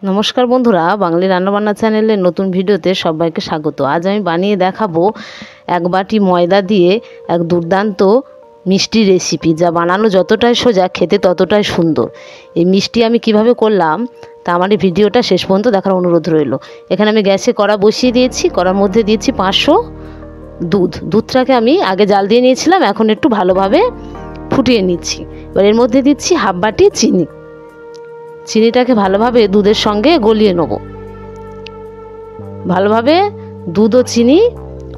नमस्कार बंधुरा बांगली रान्नाबान्ना चैनेलेर नतून भिडियोते सबाइके स्वागत। आज आमी बानिये देखाबो एक बाटी मयदा दिए एक दुर्दान्त मिष्टि रेसिपि, जा बानानो যতটাই সোজা খেতে ততটাই সুন্দর। এই মিষ্টি আমি কিভাবে করলাম তা আমার এই ভিডিওটা শেষ পর্যন্ত দেখার অনুরোধ রইল। এখানে আমি গ্যাসে কড়া বসিয়ে দিয়েছি, কড়ার মধ্যে দিয়েছি 500 দুধ। দুধটাকে আমি আগে জাল দিয়ে নিয়েছিলাম, এখন একটু ভালোভাবে ফুটিয়ে নিচ্ছি। এবার এর মধ্যে দিচ্ছি হাফ বাটি চিনি। চিনিটাকে ভালোভাবে দুধের সঙ্গে গলিয়ে নেব। ভালোভাবে দুধ ও চিনি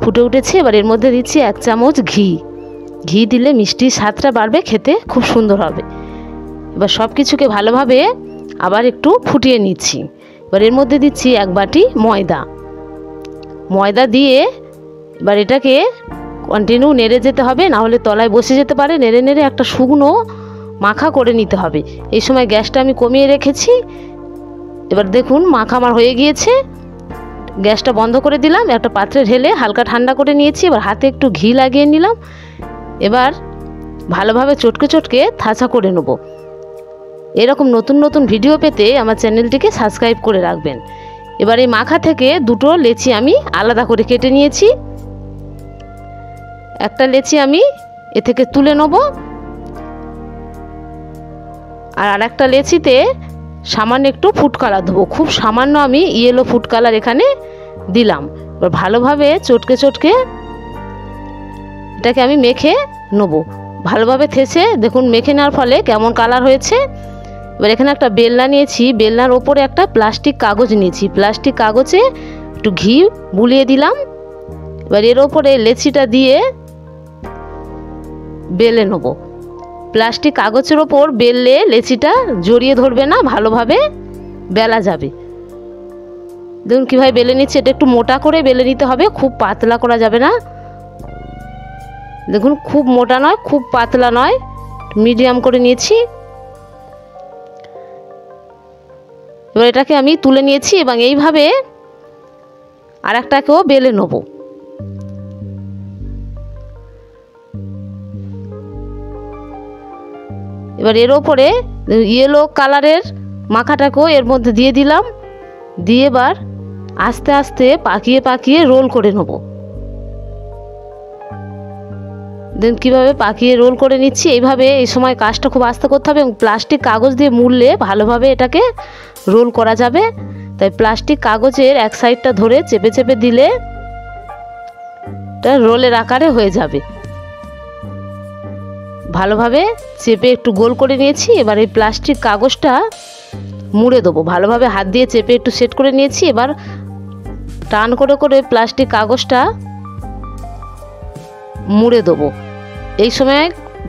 ফুটে উঠেছে। এবার এর মধ্যে দিচ্ছি 1 চামচ ঘি। ঘি দিলে মিষ্টির স্বাদটা বাড়বে, খেতে খুব সুন্দর হবে। এবার সব কিছুকে ভালোভাবে আবার একটু ফুটিয়ে নিচ্ছি। এবার এর মধ্যে দিচ্ছি 1 বাটি ময়দা। ময়দা দিয়ে এবার এটাকে কন্টিনিউ নেড়ে যেতে হবে, না হলে তলায় বসে যেতে পারে। নেড়ে নেড়ে একটা শুকনো মাখা করে নিতে হবে। এই সময় গ্যাসটা আমি কমিয়ে রেখেছি। এবার দেখুন মাখা আমার হয়ে গিয়েছে। গ্যাসটা বন্ধ করে দিলাম, একটা পাত্রে ঢেলে হালকা ঠান্ডা করে নিয়েছি। এবার হাতে একটু ঘি লাগিয়ে নিলাম। এবার ভালোভাবে চটকে চটকে থাচা করে নেব। এরকম নতুন নতুন ভিডিও পেতে আমার চ্যানেলটিকে সাবস্ক্রাইব করে রাখবেন। এবার এই মাখা থেকে দুটো লেচি আমি আলাদা করে কেটে নিয়েছি। একটা লেচি আমি এ থেকে তুলে নেব, আর আরেকটা লেচিতে সামান্য একটু ফুড কালার দেবো। খুব সামান্য আমি ইয়েলো ফুড কালার এখানে দিলাম। এবার ভালোভাবে চটকে চটকে এটাকে আমি মেখে নেব। ভালোভাবে থেসে দেখুন মেখে নেওয়ার ফলে কেমন কালার হয়েছে। এবার এখানে একটা বেলনা নিয়েছি, বেলনার ওপরে একটা প্লাস্টিক কাগজ নিয়েছি। প্লাস্টিক কাগজে একটু ঘি বুলিয়ে দিলাম। এবার এর ওপরে লেচিটা দিয়ে বেলে নেব। প্লাস্টিক কাগজের ওপর বেললে লেচিটা জড়িয়ে ধরবে না, ভালোভাবে বেলা যাবে। দেখুন কীভাবে বেলে নিচ্ছে। এটা একটু মোটা করে বেলে নিতে হবে, খুব পাতলা করা যাবে না। দেখুন খুব মোটা নয়, খুব পাতলা নয়, মিডিয়াম করে নিয়েছি। এবার এটাকে আমি তুলে নিয়েছি এবং এইভাবে আরেকটাকেও বেলে নেব। এবার এর ওপরে ইয়েলো কালারের মাখাটাকেও এর মধ্যে দিয়ে দিলাম। দিয়ে এবার আস্তে আস্তে পাকিয়ে পাকিয়ে রোল করে নেব। দেখুন কীভাবে পাকিয়ে রোল করে নিচ্ছি। এইভাবে এই সময় কাজটা খুব আস্তে করতে হবে এবং প্লাস্টিক কাগজ দিয়ে মুড়লে ভালোভাবে এটাকে রোল করা যাবে। তাই প্লাস্টিক কাগজের এক সাইডটা ধরে চেপে চেপে দিলে এটা রোলের আকারে হয়ে যাবে। ভালোভাবে চেপে একটু গোল করে নিয়েছি। এবার এই প্লাস্টিক কাগজটা মুড়ে দেবো। ভালোভাবে হাত দিয়ে চেপে একটু সেট করে নিয়েছি। এবার টান করে করে প্লাস্টিক কাগজটা মুড়ে দেবো। এই সময়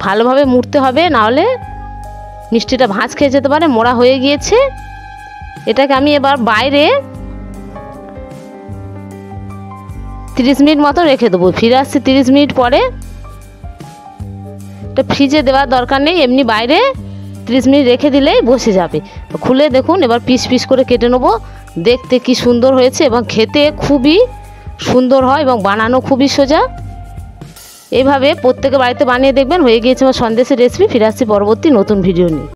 ভালোভাবে মুড়তে হবে, নাহলে মিষ্টিটা ভাঁজ খেয়ে যেতে পারে। মোড়া হয়ে গিয়েছে। এটাকে আমি এবার বাইরে 30 মিনিট মতো রেখে দেবো। ফিরে আসছি 30 মিনিট পরে। এটা ফ্রিজে দেওয়ার দরকার নেই, এমনি বাইরে 30 মিনিট রেখে দিলেই বসে যাবে। খুলে দেখুন এবার পিস পিস করে কেটে নেব। দেখতে কি সুন্দর হয়েছে এবং খেতে খুবই সুন্দর হয় এবং বানানো খুবই সোজা। এইভাবে প্রত্যেকে বাড়িতে বানিয়ে দেখবেন। হয়ে গিয়েছে আমার সন্দেশের রেসিপি। ফিরে আসছি পরবর্তী নতুন ভিডিও নিয়ে।